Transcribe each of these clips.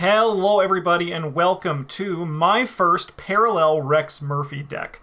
Hello everybody and welcome to my first parallel Rex Murphy deck.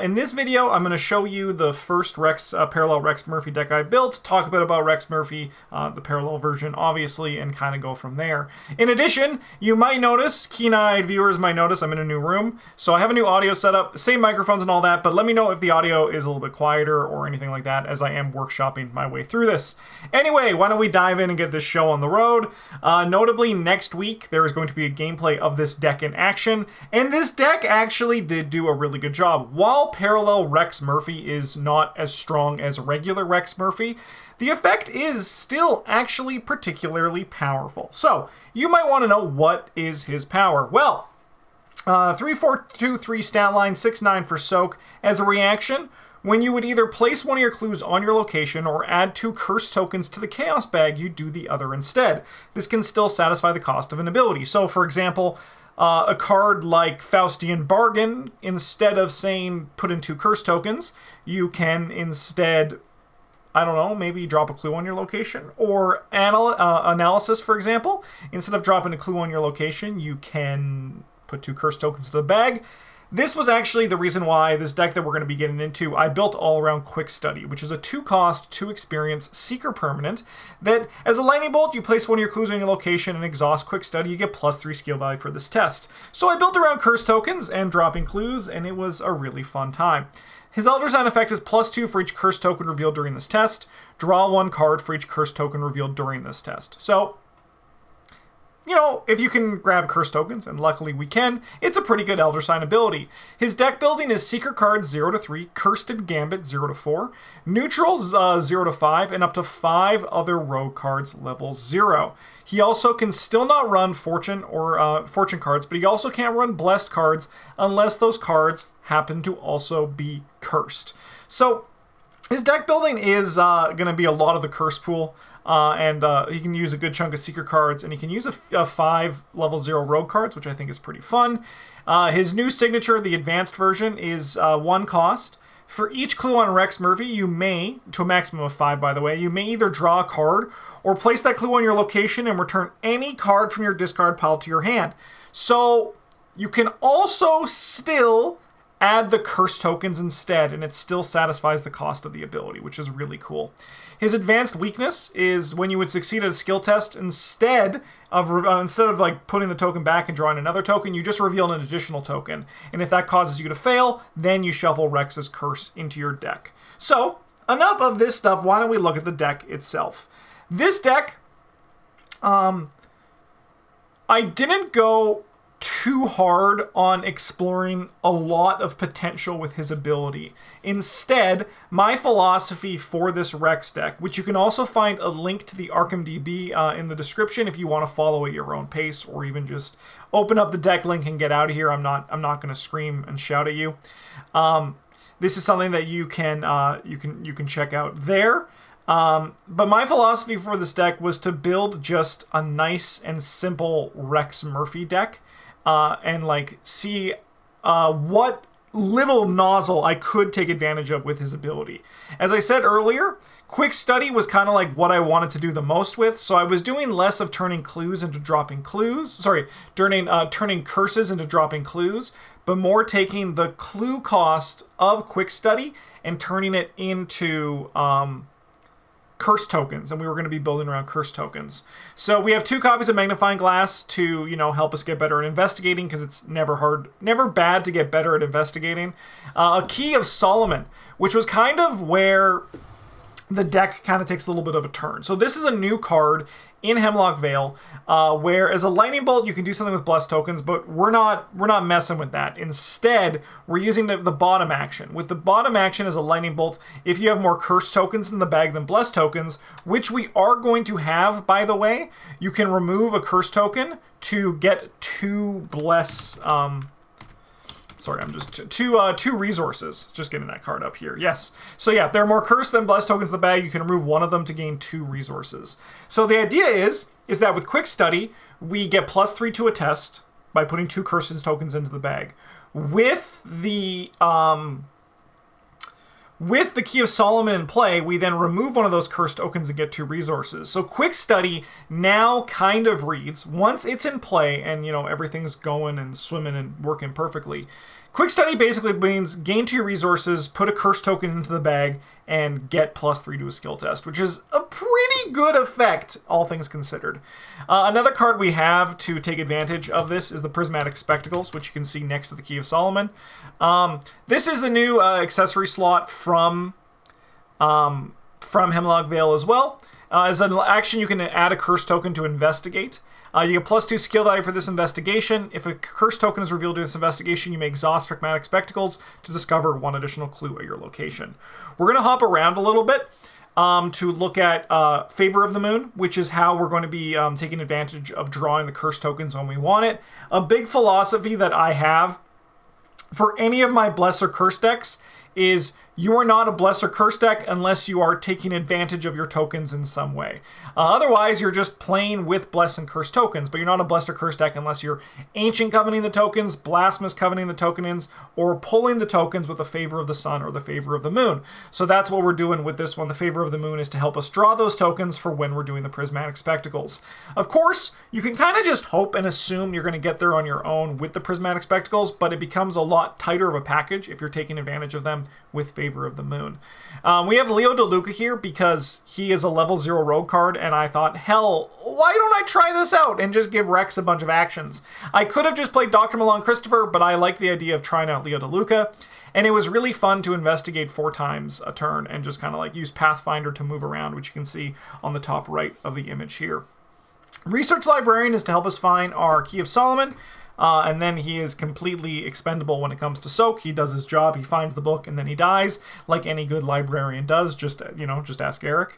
In this video, I'm going to show you the first parallel Rex Murphy deck I built, talk a bit about Rex Murphy, the parallel version, obviously, and kind of go from there. In addition, you might notice, keen-eyed viewers might notice, I'm in a new room, so I have a new audio setup, same microphones and all that, but let me know if the audio is a little bit quieter or anything like that, as I am workshopping my way through this. Anyway, why don't we dive in and get this show on the road? Notably, next week, there is going to be a gameplay of this deck in action, and this deck actually did do a really good job. While parallel Rex Murphy is not as strong as regular Rex Murphy, the effect is still actually particularly powerful. So, you might want to know what is his power. Well, 3-4-2-3 stat line, 6-9 for soak. As a reaction, when you would either place one of your clues on your location or add 2 curse tokens to the chaos bag, you do the other instead. This can still satisfy the cost of an ability. So, for example, a card like Faustian Bargain, instead of saying put in 2 curse tokens, you can instead, I don't know, maybe drop a clue on your location. Or Analysis, for example. Instead of dropping a clue on your location, you can put 2 curse tokens to the bag. This was actually the reason why this deck that we're going to be getting into, I built all around Quick Study, which is a 2-cost, 2-experience Seeker permanent that, as a lightning bolt, you place one of your clues on your location and exhaust Quick Study, you get +3 skill value for this test. So I built around curse tokens and dropping clues, and it was a really fun time. His Elder Sign effect is +2 for each curse token revealed during this test. Draw 1 card for each curse token revealed during this test. So, you know, if you can grab curse tokens, and luckily we can, it's a pretty good Elder Sign ability. His deck building is Seeker cards 0-3, Cursed Gambit 0-4, Neutrals 0-5, and up to 5 other rogue cards level 0. He also can still not run Fortune or Fortune cards, but he also can't run Blessed cards unless those cards happen to also be cursed. So, his deck building is going to be a lot of the curse pool. He can use a good chunk of Seeker cards, and he can use a 5 level 0 rogue cards, which I think is pretty fun. His new signature, the advanced version, is 1 cost. For each clue on Rex Murphy, you may, to a maximum of 5 by the way, you may either draw a card or place that clue on your location and return any card from your discard pile to your hand. So you can also still add the curse tokens instead, and it still satisfies the cost of the ability, which is really cool. His advanced weakness is when you would succeed at a skill test, instead of like putting the token back and drawing another token, you just reveal an additional token. And if that causes you to fail, then you shuffle Rex's curse into your deck. So, enough of this stuff. Why don't we look at the deck itself? This deck, I didn't go too hard on exploring a lot of potential with his ability. Instead, my philosophy for this Rex deck, which you can also find a link to the ARKHAM DB in the description if you want to follow at your own pace, or even just open up the deck link and get out of here. I'm not going to scream and shout at you. This is something that you can check out there. But my philosophy for this deck was to build just a nice and simple Rex Murphy deck. And like see what little nozzle I could take advantage of with his ability. As I said earlier, Quick Study was kind of like what I wanted to do the most with, so I was doing less of turning clues into dropping clues. Sorry, turning curses into dropping clues, but more taking the clue cost of Quick Study and turning it into curse tokens, and we were going to be building around curse tokens. So we have 2 copies of Magnifying Glass to, help us get better at investigating, because it's never bad to get better at investigating. A Key of Solomon, which was kind of where the deck kind of takes a little bit of a turn. So this is a new card in Hemlock Vale, where as a lightning bolt you can do something with blessed tokens, but we're not messing with that. Instead, we're using the bottom action. With the bottom action as a lightning bolt, if you have more curse tokens in the bag than blessed tokens, which we are going to have, by the way, you can remove a curse token to get 2 bless. Sorry, I'm just two resources. Just getting that card up here. Yes. So yeah, if there are more cursed than blessed tokens in the bag, you can remove one of them to gain 2 resources. So the idea is that with Quick Study, we get +3 to a test by putting 2 curses tokens into the bag. With the With the Key of Solomon in play, we then remove one of those cursed tokens and get 2 resources. So Quick Study now kind of reads, once it's in play and, everything's going and swimming and working perfectly, Quick Study basically means gain 2 resources, put a cursed token into the bag, and get +3 to a skill test, which is a pretty good effect, all things considered. Another card we have to take advantage of this is the Prismatic Spectacles, which you can see next to the Key of Solomon. This is the new accessory slot from Hemlock Vale as well. As an action, you can add a cursed token to investigate. You get +2 skill value for this investigation. If a cursed token is revealed during this investigation, you may exhaust Prismatic Spectacles to discover 1 additional clue at your location. We're going to hop around a little bit to look at Favor of the Moon, which is how we're going to be taking advantage of drawing the cursed tokens when we want it. A big philosophy that I have for any of my Bless or Curse decks is you are not a Bless or Curse deck unless you are taking advantage of your tokens in some way. Otherwise, you're just playing with Bless and Curse tokens, but you're not a Bless or Curse deck unless you're Ancient Covenanting the tokens, Blasphemous Covenanting the tokens, or pulling the tokens with the Favor of the Sun or the Favor of the Moon. So that's what we're doing with this one. The Favor of the Moon is to help us draw those tokens for when we're doing the Prismatic Spectacles. Of course, you can kind of just hope and assume you're going to get there on your own with the Prismatic Spectacles, but it becomes a lot tighter of a package if you're taking advantage of them with Favor of the Moon. We have Leo DeLuca here because he is a level 0 rogue card, and I thought, hell, why don't I try this out and just give Rex a bunch of actions? I could have just played Dr. Milan Christopher, but I like the idea of trying out Leo DeLuca, and it was really fun to investigate 4 times a turn and just kind of like use Pathfinder to move around, which you can see on the top right of the image here. Research Librarian is to help us find our Key of Solomon, and then he is completely expendable when it comes to soak. He does his job, he finds the book, and then he dies, like any good librarian does. Just ask Eric.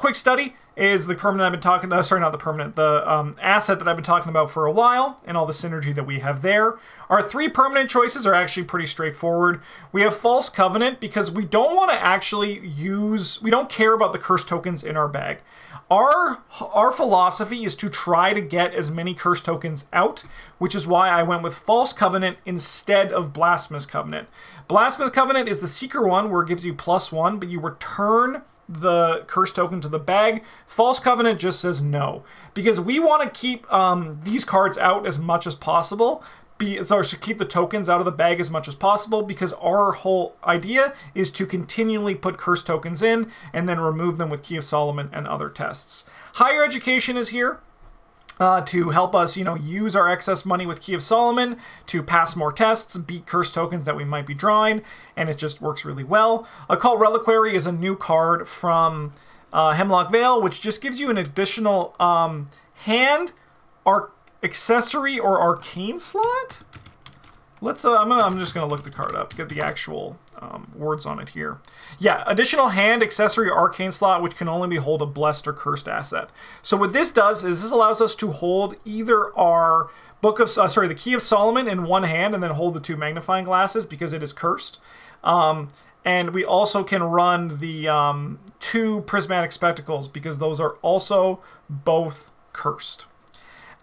Quick Study is the permanent I've been talking about, the asset that I've been talking about for a while, and all the synergy that we have there. Our 3 permanent choices are actually pretty straightforward. We have False Covenant because we don't want to we don't care about the cursed tokens in our bag. Our philosophy is to try to get as many cursed tokens out, which is why I went with False Covenant instead of Blasphemous Covenant. Blasphemous Covenant is the Seeker one where it gives you +1, but you return the cursed token to the bag. False Covenant just says no, because we want to keep these cards out as much as possible, to keep the tokens out of the bag as much as possible, because our whole idea is to continually put cursed tokens in and then remove them with Key of Solomon and other tests. Higher Education is here to help us, use our excess money with Key of Solomon to pass more tests, beat cursed tokens that we might be drawing, and it just works really well. Occult Reliquary is a new card from Hemlock Vale, which just gives you an additional hand, accessory, or arcane slot. I'm just gonna look the card up, get the actual words on it here. Yeah, additional hand, accessory, or arcane slot, which can only be hold a blessed or cursed asset. So what this does is this allows us to hold either our the Key of Solomon in one hand and then hold the 2 magnifying glasses because it is cursed. And we also can run the 2 Prismatic Spectacles because those are also both cursed.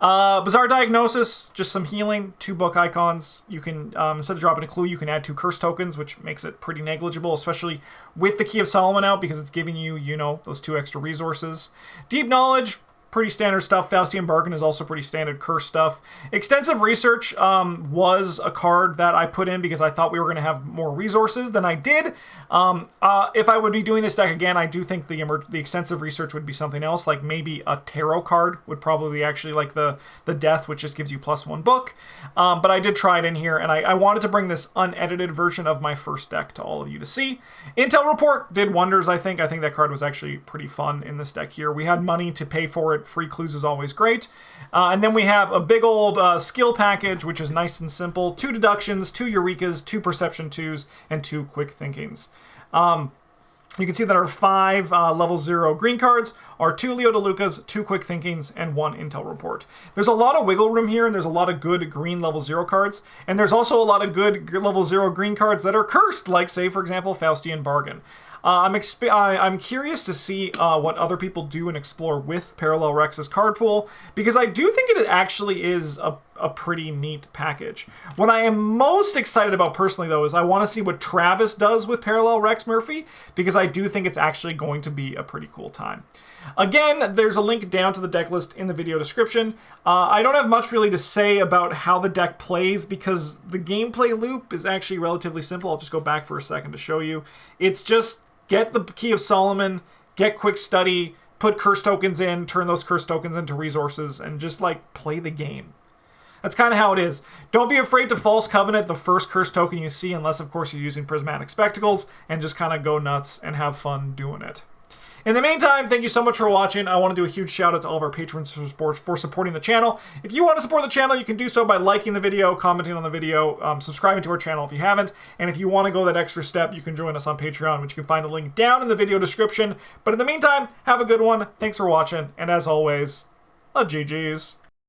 Bizarre Diagnosis, just some healing, 2 book icons. You can, instead of dropping a clue, you can add 2 curse tokens, which makes it pretty negligible, especially with the Key of Solomon out, because it's giving you, those 2 extra resources. Deep Knowledge, pretty standard stuff. Faustian Bargain is also pretty standard curse stuff. Extensive Research was a card that I put in because I thought we were going to have more resources than I did. If I would be doing this deck again, I do think the Extensive Research would be something else, like maybe a tarot card would probably be actually like the Death, which just gives you +1 book. But I did try it in here, and I wanted to bring this unedited version of my first deck to all of you to see. Intel Report did wonders, I think. I think that card was actually pretty fun in this deck here. We had money to pay for it. Free clues is always great. And then we have a big old skill package, which is nice and simple. 2 deductions, 2 Eurekas, 2 perception 2s, and 2 quick thinkings. You can see that our 5 level 0 green cards are 2 Leo DeLucas, 2 quick thinkings, and 1 intel report. There's a lot of wiggle room here, and there's a lot of good green level 0 cards, and there's also a lot of good level 0 green cards that are cursed, like, say, for example, Faustian Bargain. I'm curious to see what other people do and explore with Parallel Rex's card pool, because I do think it actually is a pretty neat package. What I am most excited about personally, though, is I want to see what Travis does with Parallel Rex Murphy, because I do think it's actually going to be a pretty cool time. Again, there's a link down to the deck list in the video description. I don't have much really to say about how the deck plays, because the gameplay loop is actually relatively simple. I'll just go back for a second to show you. It's just get the Key of Solomon, get Quick Study, put curse tokens in, turn those curse tokens into resources, and just like play the game. That's kind of how it is. Don't be afraid to False Covenant the first curse token you see, unless of course you're using Prismatic Spectacles, and just kind of go nuts and have fun doing it. In the meantime, thank you so much for watching. I want to do a huge shout out to all of our patrons for supporting the channel. If you want to support the channel, you can do so by liking the video, commenting on the video, subscribing to our channel if you haven't. And if you want to go that extra step, you can join us on Patreon, which you can find a link down in the video description. But in the meantime, have a good one. Thanks for watching. And as always, GG's.